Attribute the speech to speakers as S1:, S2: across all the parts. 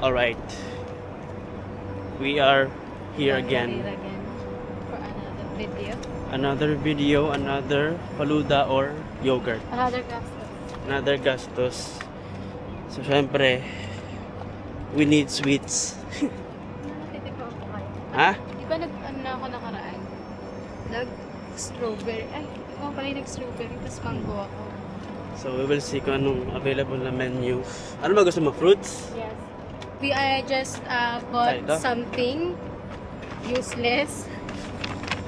S1: Alright. We are here again.
S2: For another video.
S1: Another video, another faluda or yogurt.
S2: Another gastos.
S1: Another gastos. So, syempre, we need sweets.
S2: Natitikman ko kayo.
S1: Ha?
S2: Di ba nag-ano na ako nakaraan? Nag-strawberry. Ay, ikaw pala yung nag-strawberry. Tapos mango ako.
S1: So, we will see kung anong available na menu. Ano ba gusto mo? Fruits?
S2: Yes. We just bought
S1: Ay, ito?
S2: something useless.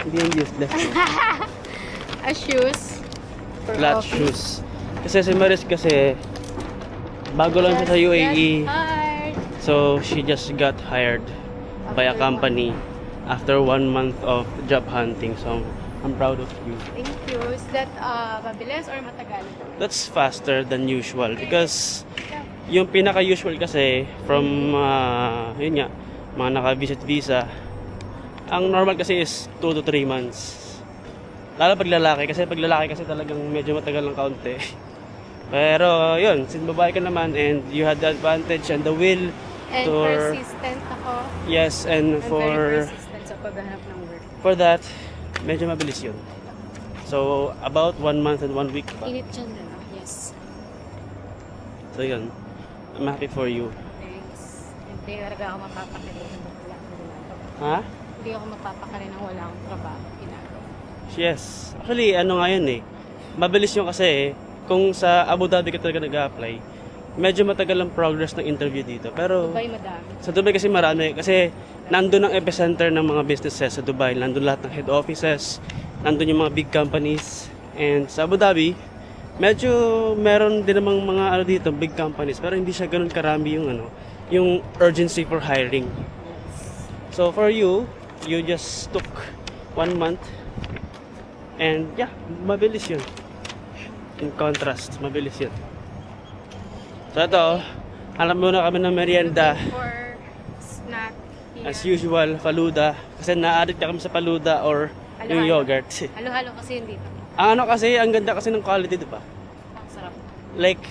S1: Hindi yung useless.
S2: A shoes. For
S1: Flat
S2: office.
S1: shoes. Kasi si Maris kasi, bago lang siya sa UAE.
S2: Just hired.
S1: So, she just got hired by a
S2: After
S1: company after 1 month of job hunting. So, I'm proud of you.
S2: Thank you. Is that mabilis or matagal?
S1: That's faster than usual because yung pinaka-usual kasi from, yun nga, mga naka-visit visa, ang normal kasi is 2 to 3 months. Lalo pag lalaki kasi talagang medyo matagal ng kaunti. Pero yun, since babae ka naman and you had the advantage and the will
S2: And
S1: to...
S2: persistent ako.
S1: Yes, and
S2: I'm very
S1: for
S2: persistent sa paghanap ng work.
S1: for that, medyo mabilis yun. So, about 1 month and 1 week pa.
S2: Init dyan din. Yes.
S1: So yun, I'm happy for you.
S2: Thanks. Hindi talaga ako mapapakali ng wala akong ginagawa.
S1: Ha?
S2: Hindi ako mapapakali ng wala akong trabaho ginagawa.
S1: Yes. Actually, ano nga yun eh. Mabilis yun kasi eh. Kung sa Abu Dhabi ka talaga nag-a-apply, medyo matagal ang progress ng interview dito. Pero
S2: Dubai madami.
S1: sa Dubai kasi marami. Kasi nandun ang epicenter ng mga businesses sa Dubai. Nandun lahat ng head offices. Nandun yung mga big companies. And sa Abu Dhabi, medyo meron din namang mga ano dito, big companies. Pero hindi siya ganun karami yung ano, yung urgency for hiring. So for you, you just took 1 month. And yeah, mabilis yun. In contrast, mabilis yun. So ito, hanap muna kami ng merienda.
S2: For snack here.
S1: As usual, faluda. Kasi na-addict kami sa faluda or yung
S2: Halo-halo.
S1: yogurt.
S2: Halo-halo kasi yun dito.
S1: Ang ano kasi, ang ganda kasi ng quality, di ba?
S2: Ang sarap.
S1: Like,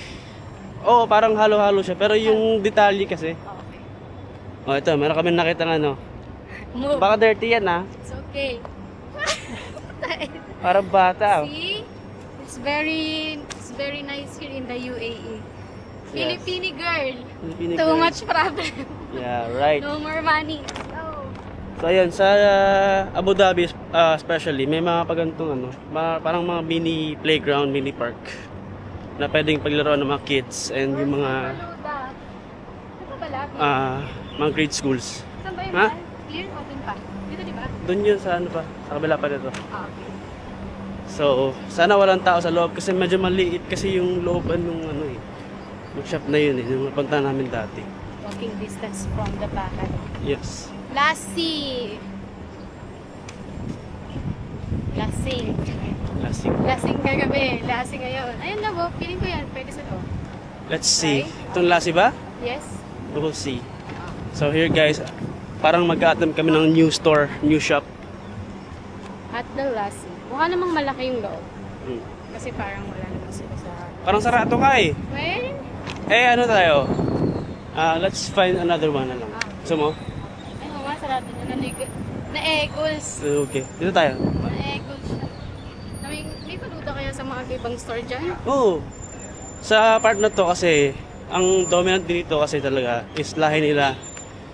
S1: oh, parang halo-halo siya. Pero yung detalye kasi,
S2: Okay.
S1: oh ito, meron kami nakita ng ano.
S2: Move.
S1: Baka dirty yan ha.
S2: It's okay.
S1: Parang bata. Oh.
S2: See? It's very nice here in the UAE.
S1: Yes.
S2: Filipino girl.
S1: Filipino
S2: Too
S1: girl.
S2: much problem.
S1: Yeah, right.
S2: No more money. So,
S1: So ayun, sa Abu Dhabi especially, may mga pagantong ano, parang mga mini playground, mini park na pwedeng paglaruan ng mga kids and yung mga
S2: Faluda. Ito pala.
S1: mga grade schools.
S2: Saan ba yung
S1: Ha?
S2: clear open pa? Dito di ba?
S1: Doon yun sa ano pa, sa kabila pa nito.
S2: Okay.
S1: So, sana walang tao sa loob kasi medyo maliit kasi yung looban ng ano eh. Yung shop na yun eh, yung napunta namin dati.
S2: Walking distance from the bahay.
S1: Yes.
S2: Lassie. Lasing.
S1: Lasing.
S2: Lasing kagabi. Lasing ngayon. Ayun na po. Piling ko yan. Pwede sa loob.
S1: Let's see.
S2: Okay.
S1: Itong lasi ba?
S2: Yes.
S1: We'll see. So here guys, parang mag-a-attempt kami ng new store, new shop.
S2: At the Lassie. Mukha namang malaki yung loob.
S1: Hmm.
S2: Kasi parang wala naman sila sa...
S1: Parang sarado ka eh.
S2: Well,
S1: Eh ano tayo? Let's find another one na lang. Gusto mo?
S2: ay mama, sarado na naligo. Na-eggles.
S1: Okay. Dito tayo.
S2: Na-eggles siya. May paluda kaya sa mga ibang store dyan?
S1: Oo. Sa part na to kasi, ang dominant dito kasi talaga is lahi nila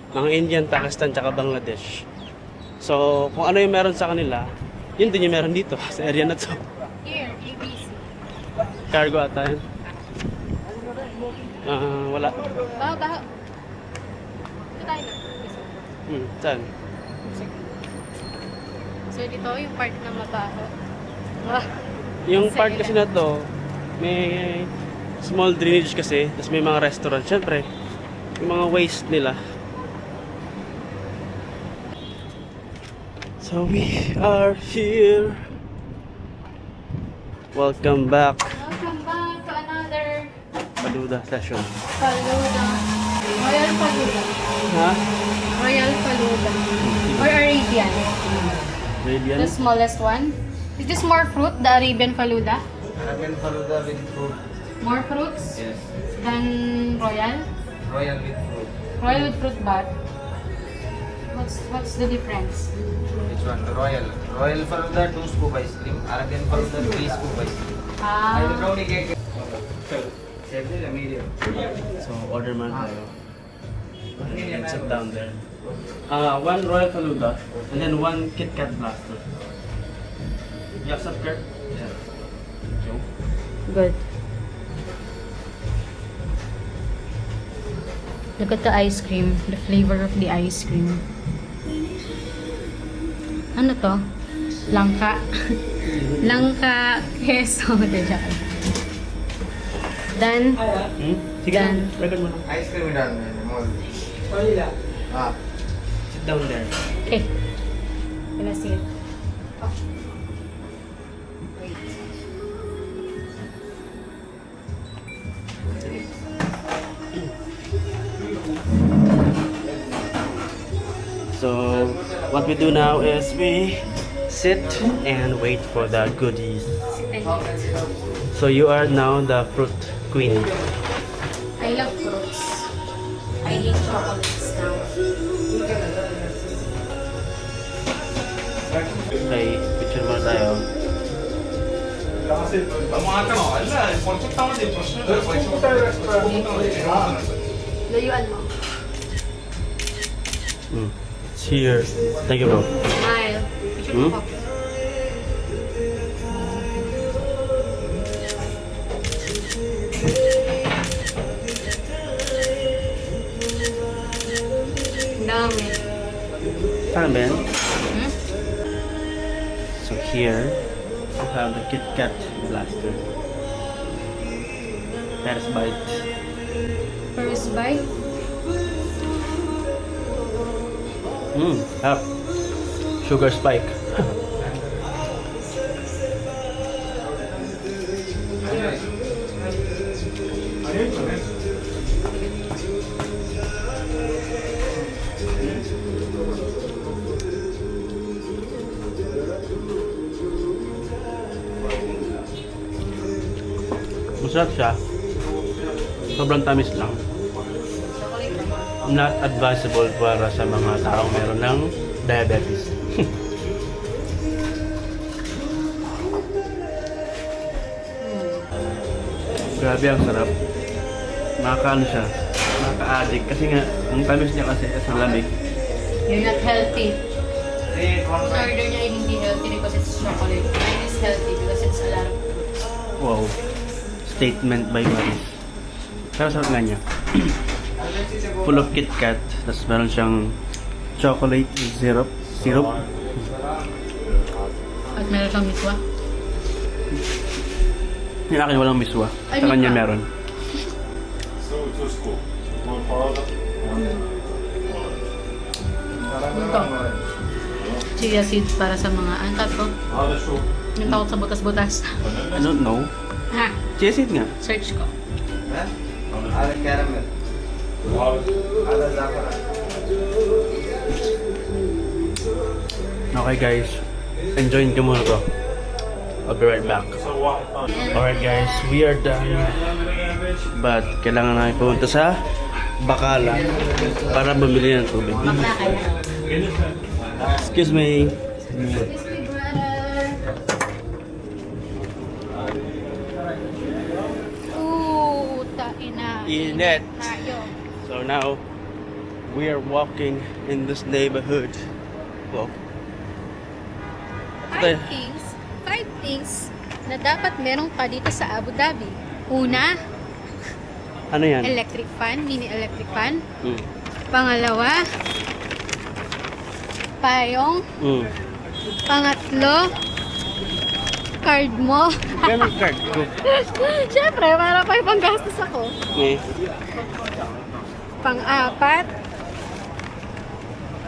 S1: mga Indian, Pakistan, tsaka Bangladesh. So, kung ano yung meron sa kanila, yun din yung meron dito sa area na to.
S2: Here, ABC.
S1: Cargo ata yun. Wala.
S2: Baho, baho. Ito tayo na.
S1: Saan?
S2: So, dito yung part na mabaho. Ah,
S1: Yung
S2: Sa
S1: part
S2: ila.
S1: kasi na to, may small drainage kasi, tapos may mga restaurant. Siyempre, yung mga waste nila. So we are here. Welcome back.
S2: welcome back to another
S1: Paluda session.
S2: Faluda. Royal Faluda.
S1: Ha?
S2: Royal Faluda. Or Arabian.
S1: Arabian?
S2: The smallest one. Is this more fruit, the Arabian Faluda?
S3: Arabian Faluda with fruit.
S2: More fruits
S3: Yes.
S2: than Royal?
S3: Royal with fruit.
S2: Royal with fruit bat. What's the difference?
S3: Which one? The royal. Royal Faluda 2 scoop ice cream. Arabian Faluda 3 scoop ice cream.
S2: Ah.
S3: Brownie cake. Siyempre, medium.
S1: So, order man tayo. And sit down there. One Royal Faluda, and then one Kit Kat Blaster. You accept, Kurt?
S3: Yeah.
S2: Good. Look at the ice cream. The flavor of the ice cream. Ano to? Langka. Langka queso. Then,
S1: Sige
S2: Done.
S1: lang, record mo lang.
S3: Ice cream dan. Mall. Ah.
S1: Sit down there.
S2: okay. Can I see it? Oh. Wait.
S1: So, what we do now is we sit and wait for the goodies. So you are now the fruit queen.
S2: I love fruits. I hate chocolates now.
S1: Okay, picture mo tayo.
S2: Layuan mo.
S1: It's here. Thank you, bro.
S2: Smile. Picture mo ko. Ang dami.
S1: Saan ba yan?
S2: Hmm?
S1: So here, we have the Kit Kat Blaster. First bite.
S2: First bite.
S1: Up. Sugar spike. Masarap siya. Sobrang tamis lang. Not advisable para sa mga taong meron ng diabetes. Grabe ang sarap. Nakakaano siya. Nakaka-addict. Kasi nga, ang tamis niya kasi sa lamig.
S2: You're not healthy.
S3: Three, one,
S2: Yung order niya ay hindi healthy because it's chocolate. Mine is healthy because it's a lot of fruits.
S1: Wow. Statement by Maris. Pero sarap nga niya. Full of Kit Kat. Tapos meron siyang chocolate syrup.
S2: At meron siyang miswa.
S1: Yung akin walang miswa.
S2: Ay,
S1: Sa kanya
S2: miswa.
S1: meron.
S2: Ito. Chia seeds para sa mga antat ko. Yung takot sa butas-butas.
S1: I don't know.
S2: Ha?
S1: Chia seed nga.
S2: Search ko.
S3: Huh? Ada caramel. Ada za'afaran.
S1: Okay guys. Enjoyin ko muna to. I'll be right back. Alright guys, we are done. But kailangan namin pumunta sa Bacala para bumili ng tubig.
S2: Bakla kayo.
S1: Excuse me.
S2: Excuse me, brother. Ooh, taina.
S1: Init.
S2: Tayo.
S1: So now, we are walking in this neighborhood. Well,
S2: Five things na dapat meron pa dito sa Abu Dhabi. Una,
S1: ano yan?
S2: electric fan, mini electric fan.
S1: Mm.
S2: Pangalawa, payong.
S1: Mm.
S2: Pangatlo, card mo.
S1: Ganun card ko.
S2: Siyempre, para pa panggastos ako.
S1: Eh.
S2: Pang-apat,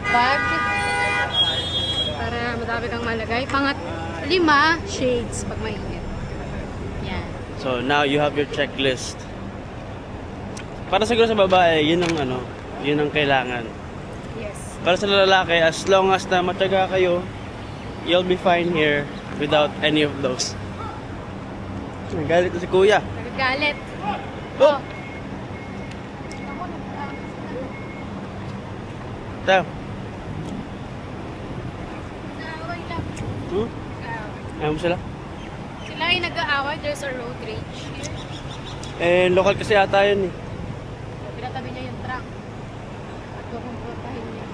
S2: bag. Para madami kang malagay. Pang-lima, shades pag mainit. Yan.
S1: So now you have your checklist. Para siguro sa babae, yun ang ano, yun ang kailangan.
S2: Yes.
S1: Para sa lalaki, as long as na matyaga kayo, you'll be fine here without any of those. Nagalit na si kuya.
S2: Nagagalit.
S1: Oh! Tayo.
S2: Naaway lang.
S1: Hmm? Ayaw mo sila?
S2: Sila ay nag-aaway. There's a road rage here.
S1: Eh, local kasi ata yun eh.
S2: Pinatabi niya yung truck. At kukumputahin niya.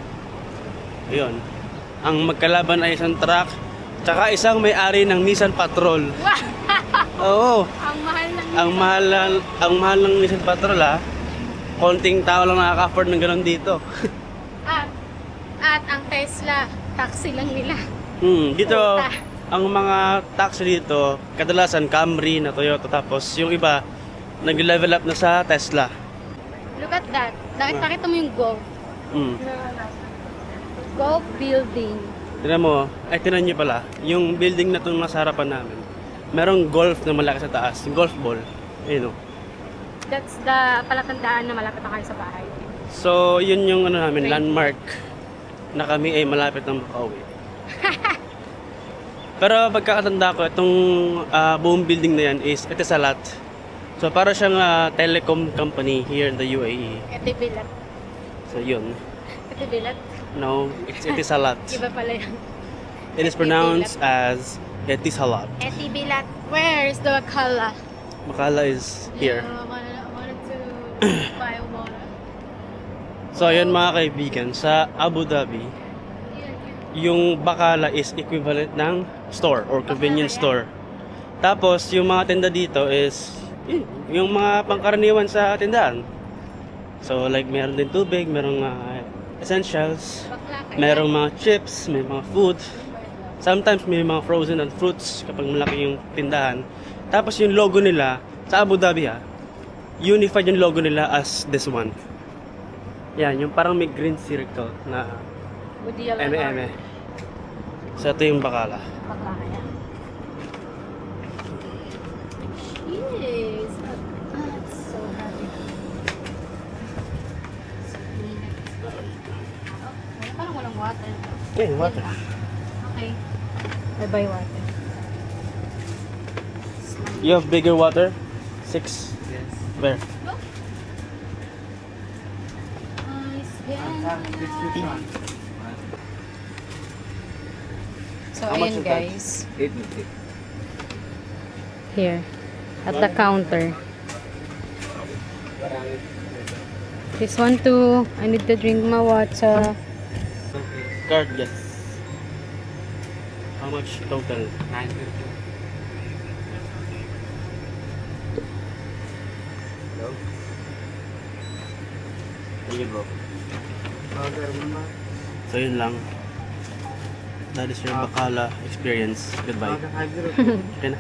S1: Ayun. Ang magkalaban ay isang truck, tsaka isang may-ari ng Nissan Patrol. Oo.
S2: Ang mahal ng
S1: Ang mahal ng Nissan Patrol ha. Konting tao lang nakaka-afford ng ganun dito.
S2: At ang Tesla, taxi lang nila.
S1: Dito, ang mga taxi dito, kadalasan Camry na Toyota, tapos yung iba, nag-level up na sa Tesla.
S2: Look at that. Nakita mo yung Golf. Golf building.
S1: Tignan mo, ay tinan nyo pala, yung building na itong nasa harapan namin, merong golf na malaki sa taas, yung golf ball. Ayun o.
S2: That's the palatandaan na malapit na kayo sa bahay.
S1: So, yun yung ano namin, landmark na kami ay malapit na makauwi. Pero pagkakatanda ko, itong buong building na yan is Etisalat. So, para siyang telecom company here in the UAE.
S2: Etibilat.
S1: So, yun.
S2: Etibilat?
S1: No, it's Etisalat.
S2: Iba pala yun.
S1: It is pronounced as Etisalat.
S2: Etibilat. Where is the Makala?
S1: Makala is here.
S2: I wanted to buy water.
S1: So, ayun mga kaibigan, sa Abu Dhabi, yung bakala is equivalent ng store or convenience store. Tapos, yung mga tinda dito is yung mga pangkaraniwan sa tindahan. So, like, meron din tubig, merong essentials,
S2: Bakla kaya.
S1: merong mga chips, may mga food. Sometimes may mga frozen and fruits kapag malaki yung tindahan. Tapos yung logo nila sa Abu Dhabi unified yung logo nila as this one. Yan, yung parang may green circle na
S2: Budial
S1: eme-eme. So ito yung bakala.
S2: Bakla kaya. Yes. That's so happy. Parang walang water.
S1: Okay, water.
S2: Okay. I buy water.
S1: You have bigger water? 6?
S3: Yes.
S1: Where?
S2: So,
S1: How much
S2: ayun
S1: is that?
S2: guys.
S3: 850.
S2: Here. At the counter. This one too. I need to drink my water.
S1: Card, yes. How much total?
S3: 950. Hello?
S1: Thank you, bro. So yun lang. That is your bakala experience. Goodbye. Okay na.